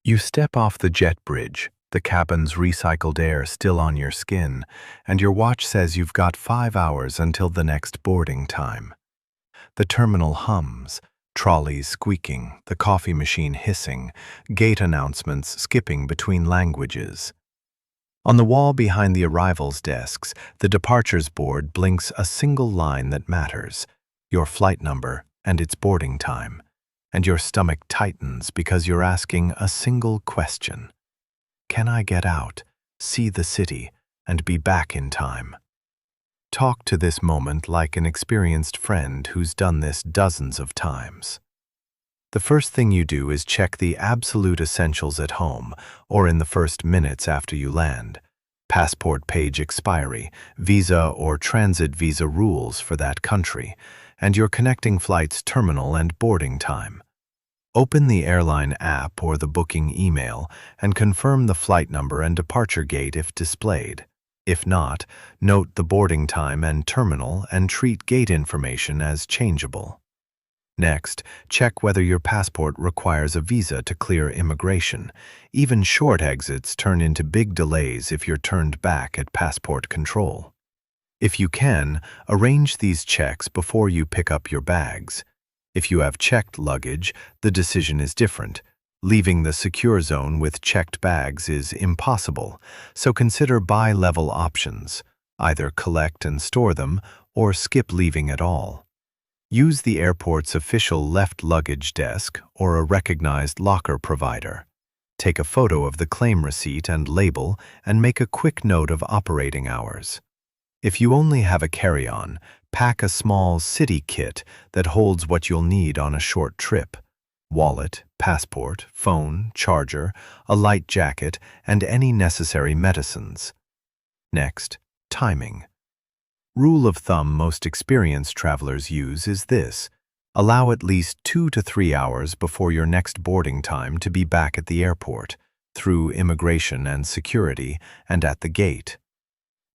You step off the jet bridge, the cabin's recycled air still on your skin, and your watch says you've got 5 hours until the next boarding time. The terminal hums, trolleys squeaking, the coffee machine hissing, gate announcements skipping between languages. On the wall behind the arrivals desks, the departures board blinks a single line that matters: your flight number and its boarding time. And your stomach tightens because you're asking a single question. Can I get out, see the city, and be back in time? Talk to this moment like an experienced friend who's done this dozens of times. The first thing you do is check the absolute essentials at home or in the first minutes after you land. Passport page expiry, visa or transit visa rules for that country, and your connecting flight's terminal and boarding time. Open the airline app or the booking email and confirm the flight number and departure gate if displayed. If not, note the boarding time and terminal and treat gate information as changeable. Next, check whether your passport requires a visa to clear immigration. Even short exits turn into big delays if you're turned back at passport control. If you can, arrange these checks before you pick up your bags. If you have checked luggage, the decision is different. Leaving the secure zone with checked bags is impossible, so consider bi-level options. Either collect and store them, or skip leaving at all. Use the airport's official left luggage desk or a recognized locker provider. Take a photo of the claim receipt and label and make a quick note of operating hours. If you only have a carry-on, pack a small city kit that holds what you'll need on a short trip: wallet, passport, phone, charger, a light jacket, and any necessary medicines. Next, timing. Rule of thumb most experienced travelers use is this: allow at least 2 to 3 hours before your next boarding time to be back at the airport, through immigration and security, and at the gate.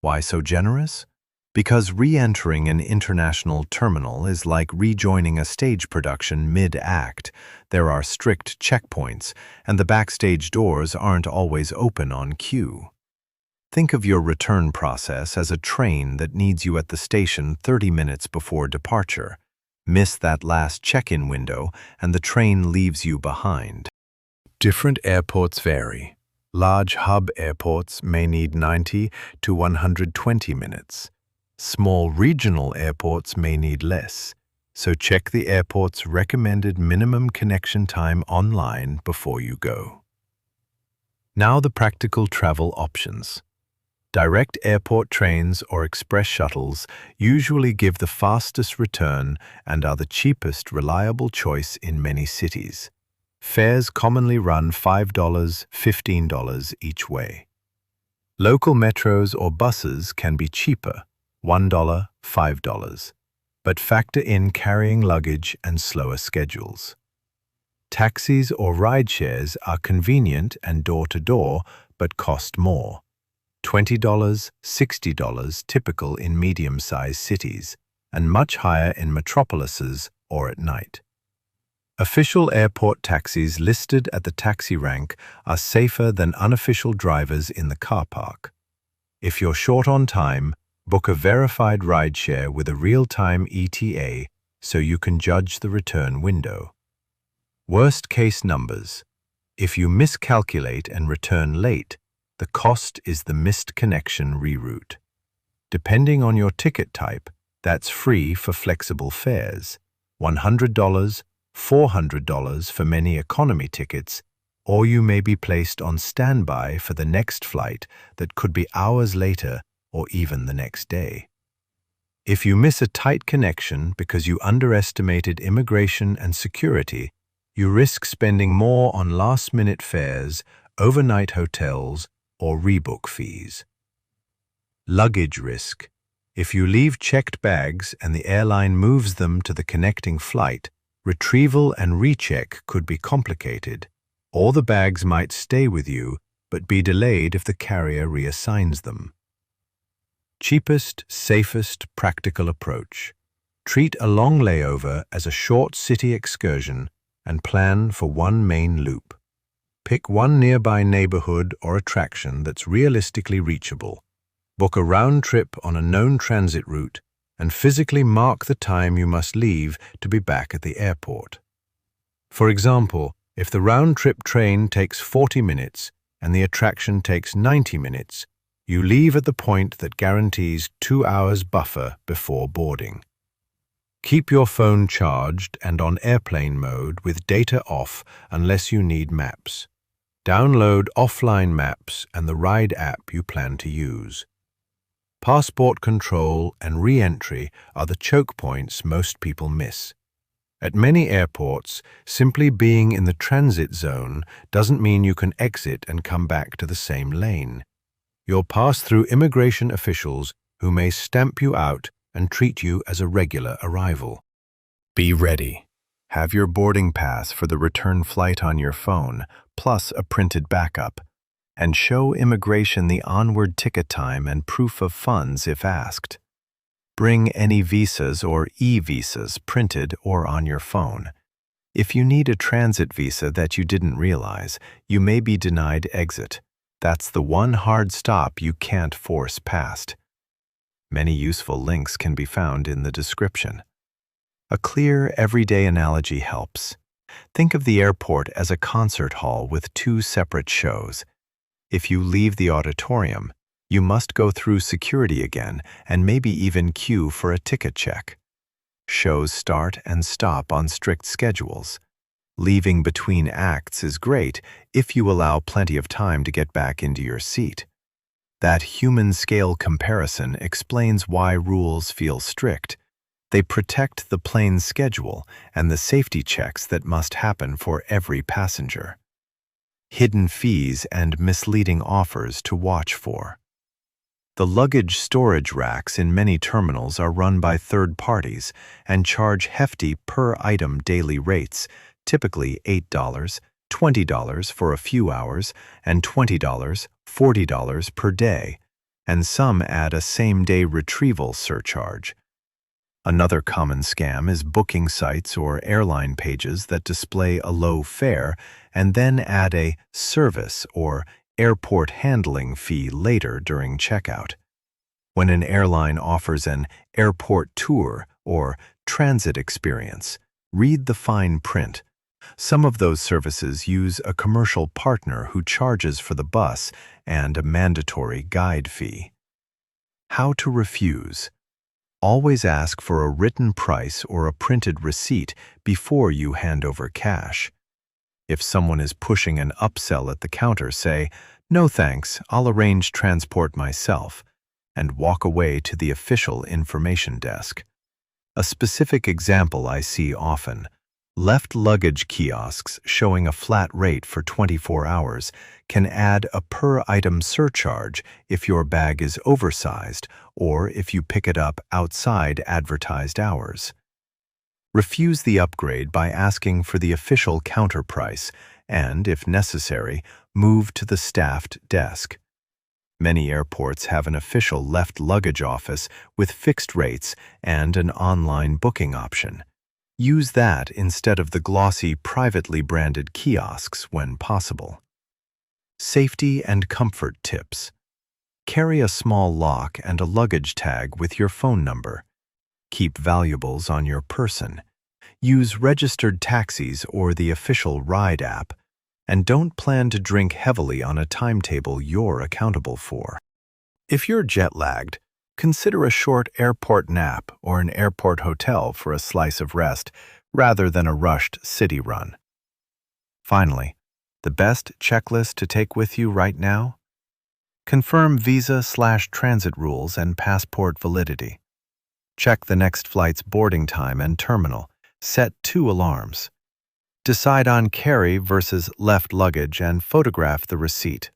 Why so generous? Because re-entering an international terminal is like rejoining a stage production mid-act. There are strict checkpoints, and the backstage doors aren't always open on cue. Think of your return process as a train that needs you at the station 30 minutes before departure. Miss that last check-in window, and the train leaves you behind. Different airports vary. Large hub airports may need 90 to 120 minutes. Small regional airports may need less, so check the airport's recommended minimum connection time online before you go. Now the practical travel options. Direct airport trains or express shuttles usually give the fastest return and are the cheapest reliable choice in many cities. Fares commonly run $5, $15 each way. Local metros or buses can be cheaper, $1, $5, but factor in carrying luggage and slower schedules. Taxis or ride-shares are convenient and door-to-door, but cost more. $20, $60 typical in medium-sized cities, and much higher in metropolises or at night. Official airport taxis listed at the taxi rank are safer than unofficial drivers in the car park. If you're short on time, book a verified rideshare with a real-time ETA so you can judge the return window. Worst-case numbers. If you miscalculate and return late, the cost is the missed connection reroute. Depending on your ticket type, that's free for flexible fares, $100, $400 for many economy tickets, or you may be placed on standby for the next flight that could be hours later or even the next day. If you miss a tight connection because you underestimated immigration and security, you risk spending more on last-minute fares, overnight hotels, or rebook fees. Luggage risk. If you leave checked bags and the airline moves them to the connecting flight, retrieval and recheck could be complicated, or the bags might stay with you but be delayed if the carrier reassigns them. Cheapest, safest, practical approach. Treat a long layover as a short city excursion and plan for one main loop. Pick one nearby neighborhood or attraction that's realistically reachable. Book a round trip on a known transit route and physically mark the time you must leave to be back at the airport. For example, if the round-trip train takes 40 minutes and the attraction takes 90 minutes, you leave at the point that guarantees 2 hours buffer before boarding. Keep your phone charged and on airplane mode with data off unless you need maps. Download offline maps and the ride app you plan to use. Passport control and re-entry are the choke points most people miss. At many airports, simply being in the transit zone doesn't mean you can exit and come back to the same lane. You'll pass through immigration officials who may stamp you out and treat you as a regular arrival. Be ready. Have your boarding pass for the return flight on your phone, plus a printed backup, and show immigration the onward ticket time and proof of funds if asked. Bring any visas or e-visas printed or on your phone. If you need a transit visa that you didn't realize, you may be denied exit. That's the one hard stop you can't force past. Many useful links can be found in the description. A clear, everyday analogy helps. Think of the airport as a concert hall with two separate shows. If you leave the auditorium, you must go through security again and maybe even queue for a ticket check. Shows start and stop on strict schedules. Leaving between acts is great if you allow plenty of time to get back into your seat. That human-scale comparison explains why rules feel strict. They protect the plane's schedule and the safety checks that must happen for every passenger. Hidden fees and misleading offers to watch for. The luggage storage racks in many terminals are run by third parties and charge hefty per-item daily rates, typically $8, $20 for a few hours, and $20, $40 per day, and some add a same-day retrieval surcharge. Another common scam is booking sites or airline pages that display a low fare and then add a service or airport handling fee later during checkout. When an airline offers an airport tour or transit experience, read the fine print. Some of those services use a commercial partner who charges for the bus and a mandatory guide fee. How to refuse. Always ask for a written price or a printed receipt before you hand over cash. If someone is pushing an upsell at the counter, say, "No thanks, I'll arrange transport myself," and walk away to the official information desk. A specific example I see often: left luggage kiosks showing a flat rate for 24 hours can add a per-item surcharge if your bag is oversized or if you pick it up outside advertised hours. Refuse the upgrade by asking for the official counter price and, if necessary, move to the staffed desk. Many airports have an official left luggage office with fixed rates and an online booking option. Use that instead of the glossy, privately branded kiosks when possible. Safety and comfort tips. Carry a small lock and a luggage tag with your phone number. Keep valuables on your person. Use registered taxis or the official ride app. And don't plan to drink heavily on a timetable you're accountable for. If you're jet-lagged, consider a short airport nap or an airport hotel for a slice of rest rather than a rushed city run. Finally, the best checklist to take with you right now? Confirm visa/transit rules and passport validity. Check the next flight's boarding time and terminal. Set 2 alarms. Decide on carry versus left luggage and photograph the receipt.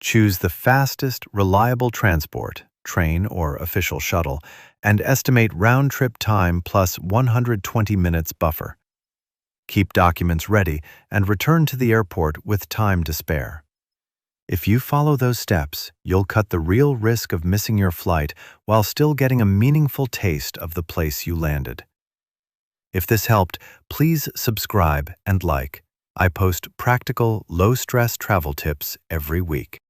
Choose the fastest, reliable transport, train or official shuttle, and estimate round-trip time plus 120 minutes buffer. Keep documents ready and return to the airport with time to spare. If you follow those steps, you'll cut the real risk of missing your flight while still getting a meaningful taste of the place you landed. If this helped, please subscribe and like. I post practical, low-stress travel tips every week.